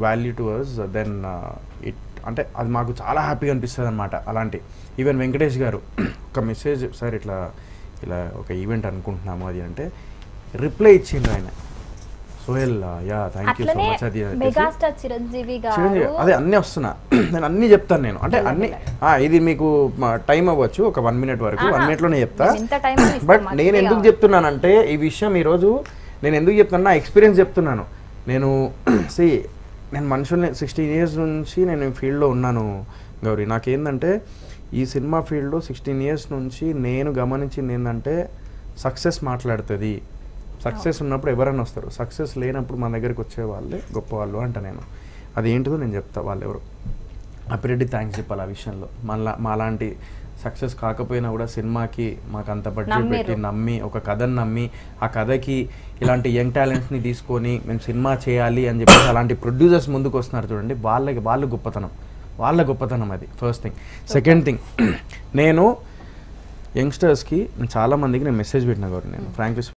Value to us, then it అంటే అది మాకు చాలా హ్యాపీగా అనిపిస్తుంది అనమాట. అలాంటి ఈవెన్ వెంకటేష్ గారు ఒక మెసేజ్, సార్ ఇట్లా ఇలా ఒక ఈవెంట్ అనుకుంటున్నాము అది అంటే రిప్లై ఇచ్చిండ్రు ఆయన, Sohel yeah thank you so much అది మెగాస్టార్ చిరంజీవి చిరంజీవి అదే అన్నీ వస్తున్నా నేను అన్నీ చెప్తాను నేను అంటే అన్ని ఇది మీకు టైం అవ్వచ్చు ఒక 1 minute వరకు, 1 minute చెప్తా. బట్ నేను ఎందుకు చెప్తున్నానంటే ఈ విషయం ఈరోజు నేను ఎందుకు చెప్తున్నా, నా ఎక్స్పీరియన్స్ చెప్తున్నాను. నేను నేను మనుషుల్ని 16 years నుంచి నేను ఈ ఫీల్డ్లో ఉన్నాను గౌరీ. నాకేంటంటే ఈ సినిమా ఫీల్డ్లో 16 years నుంచి నేను గమనించింది ఏంటంటే సక్సెస్ మాట్లాడుతుంది. సక్సెస్ ఉన్నప్పుడు ఎవరైనా వస్తారు, సక్సెస్ లేనప్పుడు మన దగ్గరికి వచ్చే వాళ్ళే గొప్ప వాళ్ళు అంట. నేను అది ఏంటిదో నేను చెప్తా. వాళ్ళు ఎవరు అప్పిరెడ్డి థ్యాంక్స్ చెప్పాలి ఆ విషయంలో. మాలాంటి సక్సెస్ కాకపోయినా కూడా సినిమాకి మాకు అంత బడ్జెట్ పెట్టి నమ్మి, ఒక కథను నమ్మి, ఆ కథకి ఇలాంటి యంగ్ టాలెంట్స్ని తీసుకొని మేము సినిమా చేయాలి అని చెప్పేసి అలాంటి ప్రొడ్యూసర్స్ ముందుకు వస్తున్నారు చూడండి, వాళ్ళ గొప్పతనం అది ఫస్ట్ థింగ్. సెకండ్ థింగ్, నేను యంగ్స్టర్స్కి చాలామందికి నేను మెసేజ్ పెట్టిన గౌరీ, నేను ఫ్రాంక్లీ